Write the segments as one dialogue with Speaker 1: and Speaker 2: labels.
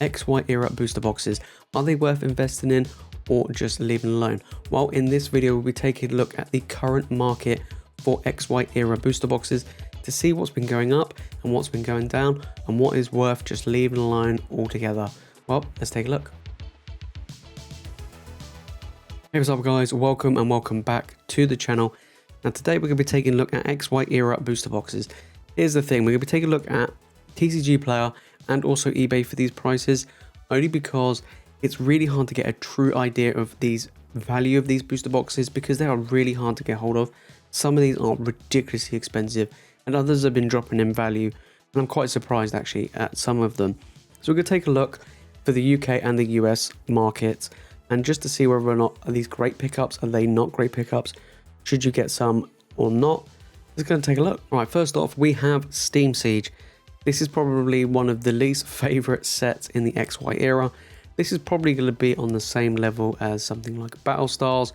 Speaker 1: XY era booster boxes. Are they worth investing in or just leaving alone? Well, in this video, we'll be taking a look at the current market for XY era booster boxes to see what's been going up and what's been going down and what is worth just leaving alone altogether. Well, let's take a look. Hey, what's up guys, welcome back to the channel. Now today we're going to be taking a look at XY era booster boxes. Here's the thing, we're going to be taking a look at TCG Player and also eBay for these prices, only because it's really hard to get a true idea of these value of these booster boxes because they are really hard to get hold of. Some of these are ridiculously expensive and others have been dropping in value, and I'm quite surprised actually at some of them. So we're going to take a look for the UK and the US markets, and just to see whether or not are these great pickups, are they not great pickups, should you get some or not. Let's go and take a look. All right, first off we have Steam Siege. This is probably one of the least favorite sets in the XY era. This is probably going to be on the same level as something like Battle Stars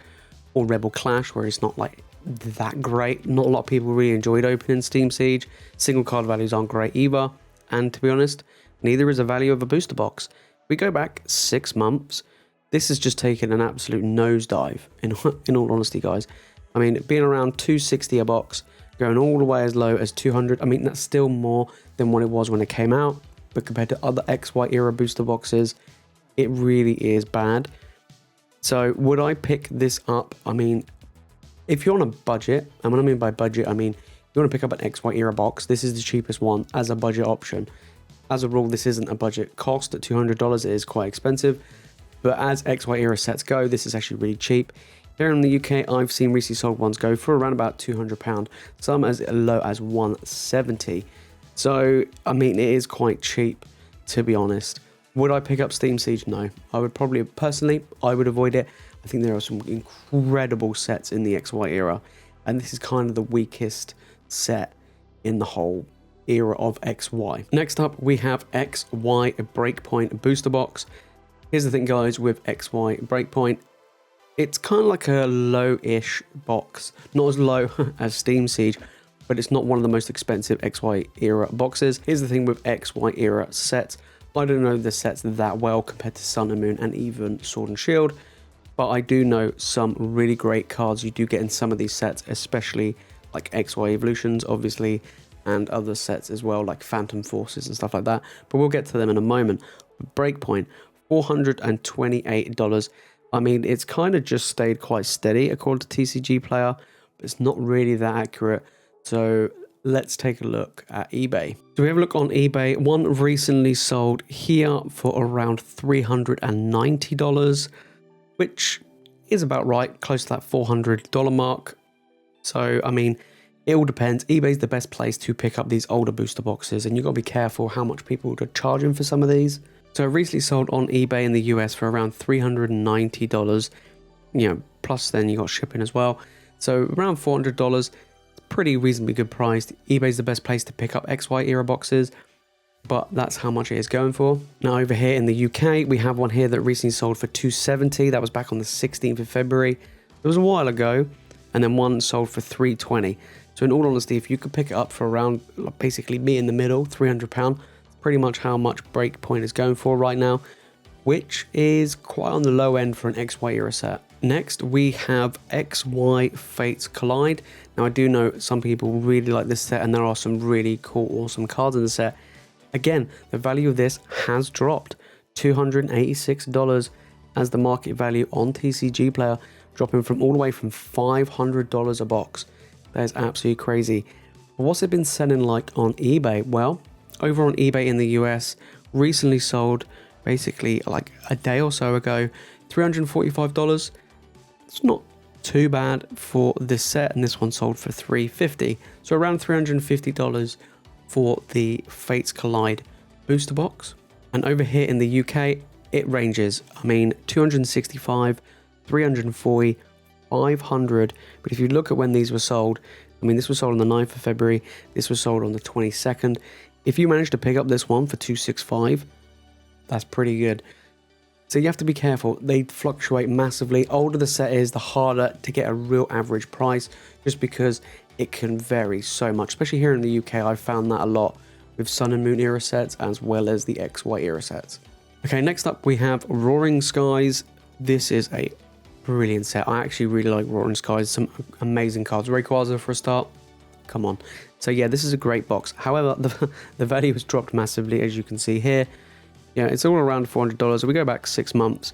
Speaker 1: or Rebel Clash, where it's not like that great. Not a lot of people really enjoyed opening Steam Siege. Single card values aren't great either, and to be honest, neither is the value of a booster box. We go back 6 months, this has just taken an absolute nosedive, in all honesty guys. I mean, being around 260 a box, going all the way as low as 200, I mean that's still more than what it was when it came out, but compared to other XY era booster boxes, it really is bad. So would I pick this up? I mean, if you're on a budget, and when I mean by budget, I mean you want to pick up an XY era box, this is the cheapest one as a budget option. As a rule, this isn't a budget cost at $200, it is quite expensive, but as XY era sets go, this is actually really cheap. Here in the UK, I've seen recently sold ones go for around about £200, some as low as £170. So, I mean, it is quite cheap, to be honest. Would I pick up Steam Siege? No. I would probably, personally, I would avoid it. I think there are some incredible sets in the XY era, and this is kind of the weakest set in the whole era of XY. Next up, we have XY Breakpoint Booster Box. Here's the thing, guys, with XY Breakpoint. It's kind of like a low-ish box. Not as low as Steam Siege, but it's not one of the most expensive XY era boxes. Here's the thing with XY era sets. I don't know the sets that well compared to Sun and Moon and even Sword and Shield, but I do know some really great cards you do get in some of these sets, especially like XY Evolutions, obviously, and other sets as well, like Phantom Forces and stuff like that, but we'll get to them in a moment. Breakpoint, $428. I mean, it's kind of just stayed quite steady according to TCG Player, but it's not really that accurate. So let's take a look at eBay. So we have a look on eBay. One recently sold here for around $390, which is about right, close to that $400 mark. So, I mean, it all depends. eBay's the best place to pick up these older booster boxes, and you've got to be careful how much people are charging for some of these. So recently sold on eBay in the US for around $390, you know, plus then you got shipping as well. So around $400, pretty reasonably good price. eBay's the best place to pick up XY era boxes, but that's how much it is going for. Now over here in the UK, we have one here that recently sold for $270. That was back on the 16th of February. It was a while ago, and then one sold for $320. So in all honesty, if you could pick it up for around, basically me in the middle, £300, pretty much how much Breakpoint is going for right now, which is quite on the low end for an XY era set. Next, we have XY Fates Collide. Now, I do know some people really like this set, and there are some really cool, awesome cards in the set. Again, the value of this has dropped, $286 as the market value on TCG Player, dropping from all the way from $500 a box. That is absolutely crazy. But what's it been selling like on eBay? Well, over on eBay in the US, recently sold basically like a day or so ago, $345. It's not too bad for this set, and this one sold for $350. So around $350 for the Fates Collide booster box. And over here in the UK, it ranges, I mean, $265, $340, $500. But if you look at when these were sold, I mean, this was sold on the 9th of February, this was sold on the 22nd. If you manage to pick up this one for $265, that's pretty good. So you have to be careful. They fluctuate massively. Older the set is, the harder to get a real average price, just because it can vary so much. Especially here in the UK, I've found that a lot with Sun and Moon era sets as well as the XY era sets. Okay, next up we have Roaring Skies. This is a brilliant set. I actually really like Roaring Skies. Some amazing cards. Rayquaza for a start. Come on. So yeah, this is a great box. However, the value has dropped massively, as you can see here. Yeah, it's all around $400. If we go back 6 months,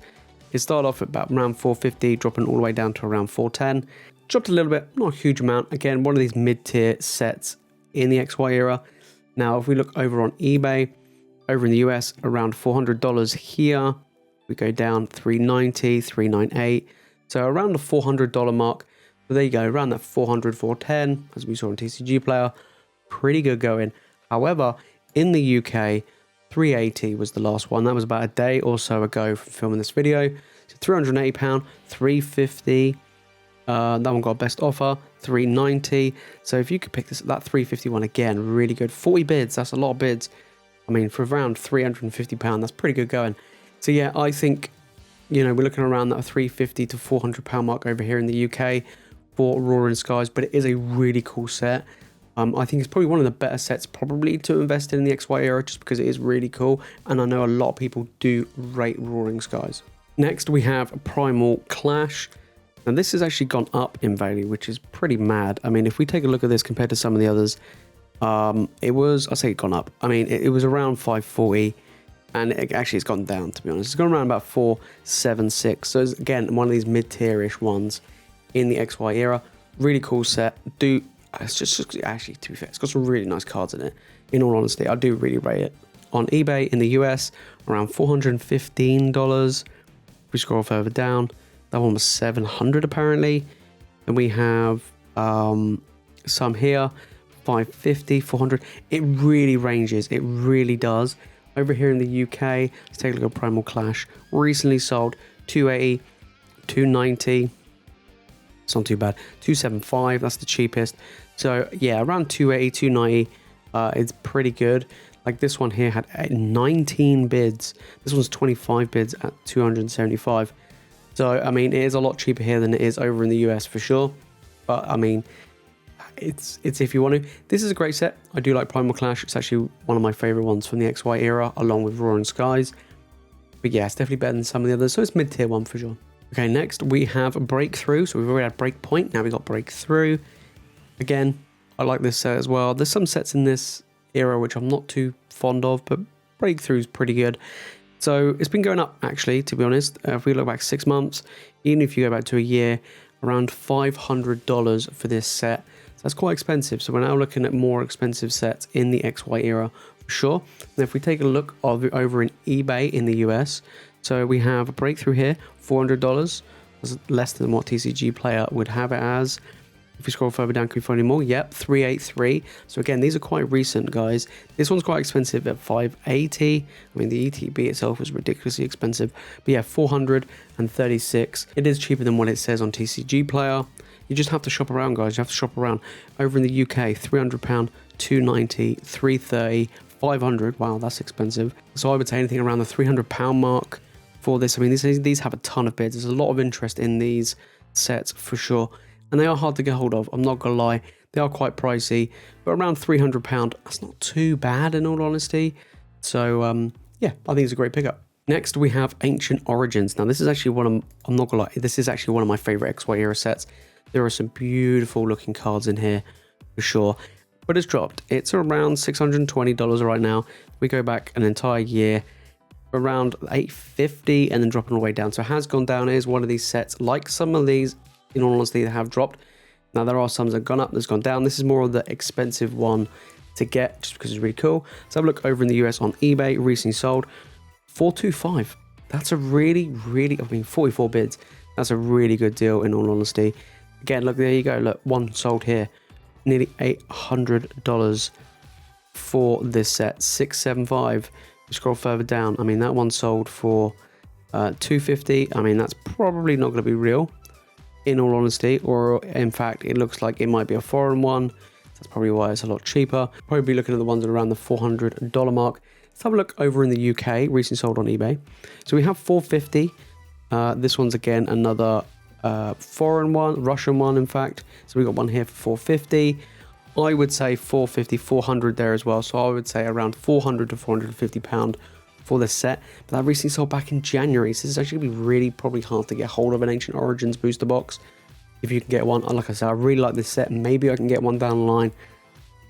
Speaker 1: it started off at about around $450, dropping all the way down to around $410. Dropped a little bit, not a huge amount. Again, one of these mid-tier sets in the XY era. Now, if we look over on eBay, over in the US, around $400 here. We go down $390, $398. So around the $400 mark. But there you go, around that $400, $410, as we saw in TCG Player. Pretty good going. However, in the UK, $380 was the last one. That was about a day or so ago from filming this video. So £380, $350. That one got best offer, $390. So if you could pick that $350 one again, really good. 40 bids, that's a lot of bids. I mean, for around £350, that's pretty good going. So yeah, I think, you know, we're looking around that £350 to £400 mark over here in the UK for Roaring Skies, but it is a really cool set. I think it's probably one of the better sets probably to invest in the XY era, just because it is really cool, and I know a lot of people do rate Roaring Skies. Next we have Primal Clash. Now this has actually gone up in value, which is pretty mad. I mean, if we take a look at this compared to some of the others, it was, I say it gone up. I mean, it was around 540, and it's gone down, to be honest. It's gone around about 476. So it's, again, one of these mid-tier-ish ones in the XY era. Really cool set. It's just actually, to be fair, it's got some really nice cards in it. In all honesty, I do really rate it. On eBay in the US, around $415. If we scroll further down, that one was $700 apparently. Then we have some here, $550, $400. It really ranges. It really does. Over here in the UK, let's take a look at Primal Clash. Recently sold $280, $290. It's not too bad. $275, that's the cheapest. So yeah, around $280, $290. It's pretty good. Like this one here had 19 bids. This one's 25 bids at $275. So I mean, it is a lot cheaper here than it is over in the US for sure. But I mean, it's if you want to. This is a great set. I do like Primal Clash. It's actually one of my favorite ones from the XY era, along with Roaring Skies. But yeah, it's definitely better than some of the others. So it's mid-tier one for sure. Okay, next we have Breakthrough. So we've already had Breakpoint. Now we got Breakthrough. Again, I like this set as well. There's some sets in this era which I'm not too fond of, but Breakthrough is pretty good. So it's been going up, actually, to be honest. If we look back 6 months, even if you go back to a year, around $500 for this set. So that's quite expensive. So we're now looking at more expensive sets in the XY era for sure. And if we take a look over in eBay in the US, so we have a Breakthrough here, $400. That's less than what TCG Player would have it as. If we scroll further down, can we find any more? Yep, $383. So again, these are quite recent, guys. This one's quite expensive at $580. I mean, the ETB itself is ridiculously expensive. But yeah, $436. It is cheaper than what it says on TCG Player. You just have to shop around, guys. You have to shop around. Over in the UK, £300, $290, $330, $500. Wow, that's expensive. So I would say anything around the £300 mark for this. I mean, these have a ton of bids. There's a lot of interest in these sets for sure. And they are hard to get hold of, I'm not gonna lie. They are quite pricey, but around £300, that's not too bad in all honesty. So yeah, I think it's a great pickup. Next we have Ancient Origins. Now this is actually I'm not gonna lie, this is actually one of my favorite XY era sets. There are some beautiful looking cards in here for sure, but it's dropped. It's around $620 right now. We go back an entire year, around $850 and then dropping all the way down. So it has gone down. It is one of these sets, like some of these, in all honesty, they have dropped. Now there are some that have gone up, that's gone down. This is more of the expensive one to get just because it's really cool. Let's have a look over in the US on eBay, recently sold $425. That's a really, I mean, 44 bids. That's a really good deal in all honesty. Again, look, there you go. Look, one sold here, nearly $800 for this set, $675. We scroll further down. I mean, that one sold for $250. I mean, that's probably not going to be real, in all honesty, or in fact, it looks like it might be a foreign one. That's probably why it's a lot cheaper. Probably be looking at the ones around the $400 mark. Let's have a look over in the UK, recently sold on eBay. So we have $450. This one's again another foreign one, Russian one, in fact. So we got one here for $450. I would say $450, $400 there as well. So I would say around £400 to £450 for this set, but that recently sold back in January. So this is actually going to be really probably hard to get hold of an Ancient Origins booster box if you can get one. Like I said, I really like this set. Maybe I can get one down the line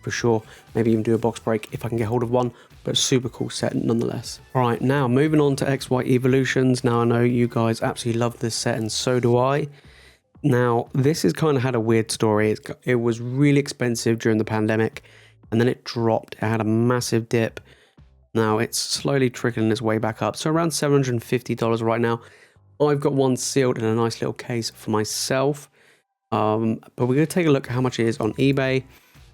Speaker 1: for sure. Maybe even do a box break if I can get hold of one, but super cool set nonetheless. All right, now moving on to XY Evolutions. Now I know you guys absolutely love this set and so do I. Now this has kind of had a weird story. It was really expensive during the pandemic and then it dropped. It had a massive dip. Now it's slowly trickling its way back up. So around $750 right now. I've got one sealed in a nice little case for myself. But we're going to take a look at how much it is on eBay.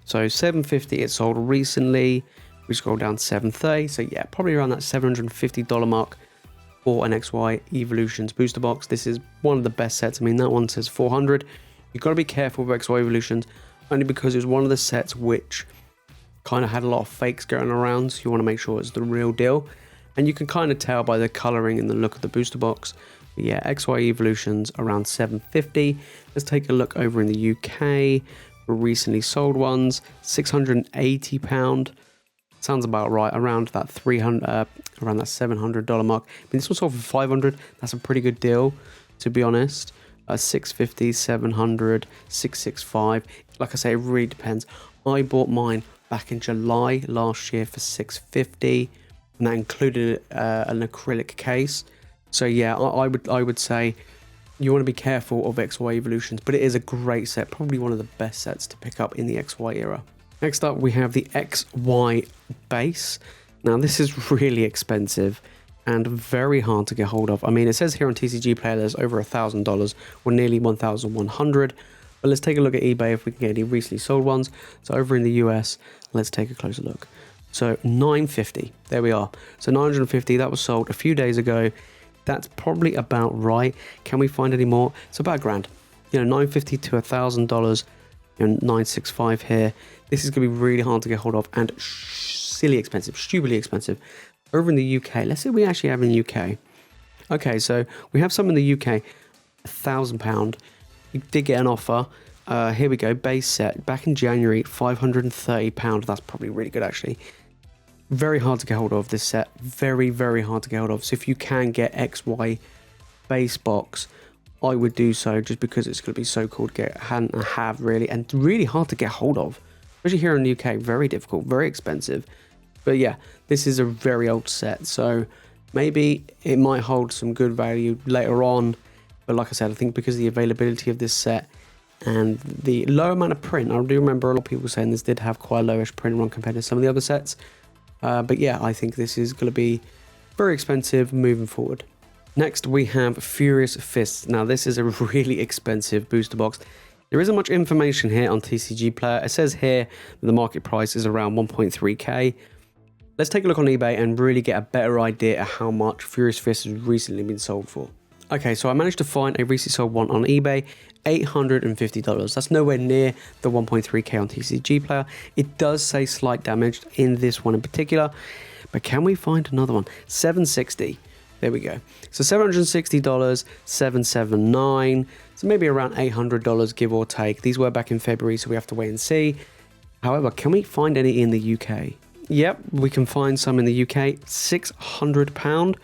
Speaker 1: So $750 it sold recently. We scroll down to $730. So yeah, probably around that $750 mark for an XY Evolutions booster box. This is one of the best sets. I mean, that one says 400. You've got to be careful with XY Evolutions only because it was one of the sets which kind of had a lot of fakes going around. So you want to make sure it's the real deal. And you can kind of tell by the coloring and the look of the booster box. But yeah, XY Evolutions around $750. Let's take a look over in the UK for recently sold ones. £680. Sounds about right, around that around that $700 mark. I mean, this one sold for $500. That's a pretty good deal, to be honest. $650, $700, $665. Like I say, it really depends. I bought mine back in July last year for $650, and that included an acrylic case. So yeah, I would say you want to be careful of XY Evolutions, but it is a great set, probably one of the best sets to pick up in the XY era. Next up, we have the XY base. Now, this is really expensive and very hard to get hold of. I mean, it says here on TCG Player there's over $1,000 or nearly 1,100. But let's take a look at eBay if we can get any recently sold ones. So over in the US, let's take a closer look. So $950, there we are. So $950, that was sold a few days ago. That's probably about right. Can we find any more? It's about $1,000. You know, $950 to $1,000. You know, $965 here. This is going to be really hard to get hold of and silly expensive, stupidly expensive. Over in the UK, let's see what we actually have in the UK. Okay, so we have some in the UK, £1,000. You did get an offer. Here we go, base set back in January, £530. That's probably really good actually. Very hard to get hold of this set. Very, very hard to get hold of. So if you can get XY base box, I would do so just because it's going to be so cool to get and have really, and really hard to get hold of. Especially here in the UK, very difficult, very expensive. But yeah, this is a very old set, so maybe it might hold some good value later on. But like I said, I think because of the availability of this set and the low amount of print, I do remember a lot of people saying this did have quite a lowish print run compared to some of the other sets. But yeah, I think this is going to be very expensive moving forward. Next, we have Furious Fists. Now, this is a really expensive booster box. There isn't much information here on TCG Player. It says here that the market price is around 1.3k. Let's take a look on eBay and really get a better idea of how much Furious Fists has recently been sold for. Okay, so I managed to find a recently sold one on eBay, $850. That's nowhere near the 1.3k on TCG Player. It does say slight damage in this one in particular, but can we find another one? $760. There we go. So $760, $779. So maybe around $800, give or take. These were back in February, so we have to wait and see. However, can we find any in the UK? Yep, we can find some in the UK. £600.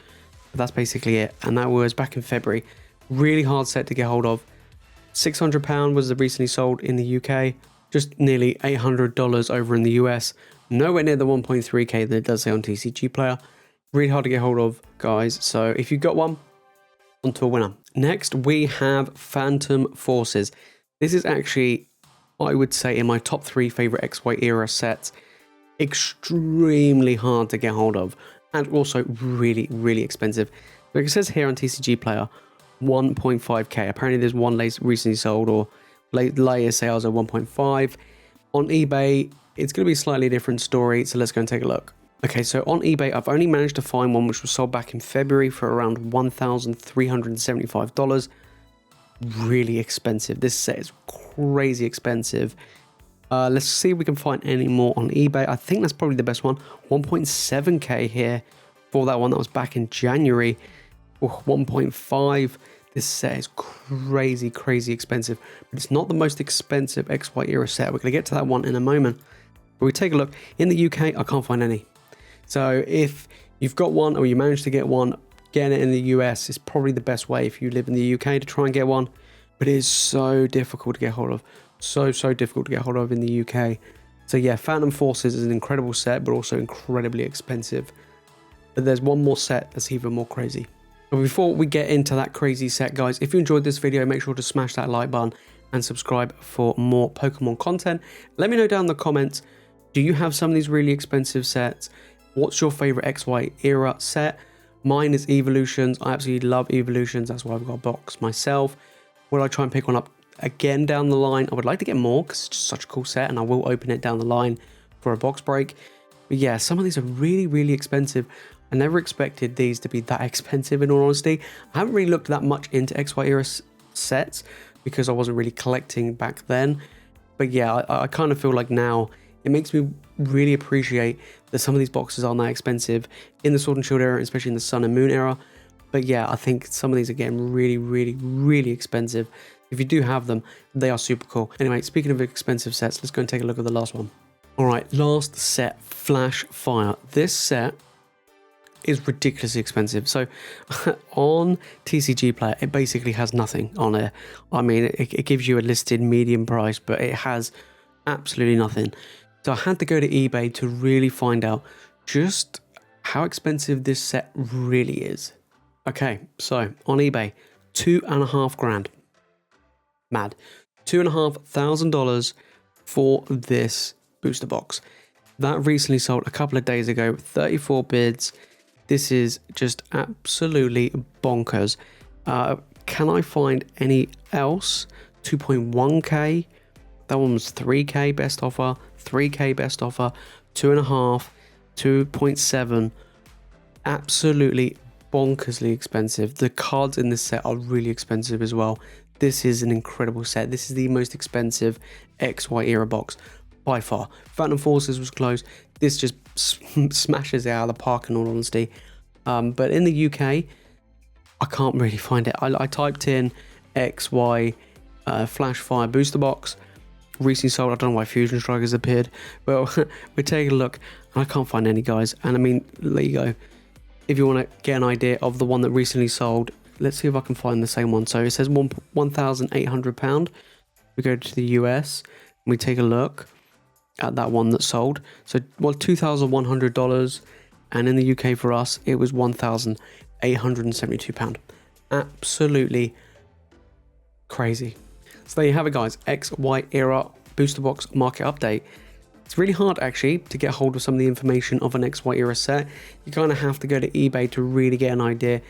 Speaker 1: That's basically it. And that was back in February. Really hard set to get hold of. £600 was the recently sold in the UK. Just nearly $800 over in the US. Nowhere near the 1.3k that it does say on TCG Player. Really hard to get hold of, guys. So if you've got one, on to a winner. Next, we have Phantom Forces. This is actually, I would say, in my top 3 favorite XY era sets. Extremely hard to get hold of. And also really, really expensive. Like it says here on TCG Player, 1.5k. Apparently there's one recently sold or later sales at 1.5. On eBay, it's going to be a slightly different story. So let's go and take a look. Okay, so on eBay, I've only managed to find one which was sold back in February for around $1,375. Really expensive. This set is crazy expensive. Let's see if we can find any more on eBay. I think that's probably the best one. 1.7k here for that one that was back in January. 1.5. This set is crazy, crazy expensive. But it's not the most expensive XY era set. We're going to get to that one in a moment. But we take a look. In the UK, I can't find any. So if you've got one or you managed to get one, getting it in the US is probably the best way if you live in the UK to try and get one. But it is so difficult to get hold of. So difficult to get hold of in the UK. So yeah, Phantom Forces is an incredible set, but also incredibly expensive. But there's one more set that's even more crazy. But before we get into that crazy set, guys, if you enjoyed this video, make sure to smash that like button and subscribe for more Pokemon content. Let me know down in the comments, do you have some of these really expensive sets? What's your favorite XY era set? Mine is Evolutions. I absolutely love Evolutions. That's why I've got a box myself. Will I try and pick one up again down the line? I would like to get more because it's just such a cool set, and I will open it down the line for a box break. But yeah, some of these are really expensive. I never expected these to be that expensive, in all honesty. I haven't really looked that much into XY era sets because I wasn't really collecting back then. But yeah, I kind of feel like now it makes me really appreciate that some of these boxes aren't that expensive in the Sword and Shield era, especially in the Sun and Moon era. But yeah, I think some of these are getting really expensive. If you do have them, they are super cool. Anyway, speaking of expensive sets, let's go and take a look at the last one. All right, last set, Flashfire. This set is ridiculously expensive. So on TCG Player, it basically has nothing on it. I mean, it gives you a listed medium price, but it has absolutely nothing. So I had to go to eBay to really find out just how expensive this set really is. Okay, so on eBay, $2.5 grand. Mad. $2,500 for this booster box. That recently sold a couple of days ago, 34 bids. This is just absolutely bonkers. Can I find any else? 2.1k. That one was 3k best offer, 3k best offer, 2.5, 2.7. Absolutely bonkersly expensive. The cards in this set are really expensive as well. This is an incredible set. This is the most expensive XY era box by far. Phantom Forces was close. This just smashes it out of the park, in all honesty. But in the UK, I can't really find it. I typed in XY Flashfire booster box. Recently sold. I don't know why Fusion Strikers appeared. But we're taking a look, and I can't find any, guys. And I mean, there you go. If you want to get an idea of the one that recently sold, let's see if I can find the same one. So it says £1,800. We go to the US and we take a look at that one that sold. So, well, $2,100, and in the UK for us, it was £1,872. Absolutely crazy. So there you have it, guys. XY era booster box market update. It's really hard actually to get hold of some of the information of an XY era set. You kind of have to go to eBay to really get an idea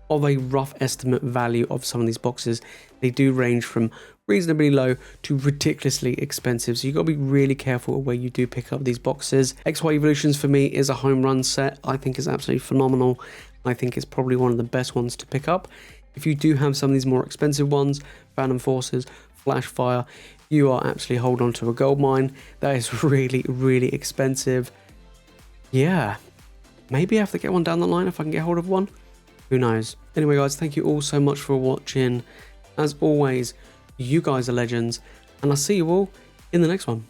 Speaker 1: of a rough estimate value of some of these boxes. They do range from reasonably low to ridiculously expensive, so you got to be really careful where you do pick up these boxes. XY Evolutions for me is a home run set. I think it's absolutely phenomenal. I think it's probably one of the best ones to pick up. If you do have some of these more expensive ones, Phantom Forces, Flashfire, you are absolutely holding on to a gold mine. That is really expensive. Yeah, maybe I have to get one down the line if I can get hold of one. Who knows? Anyway, guys, thank you all so much for watching. As always, you guys are legends, and I'll see you all in the next one.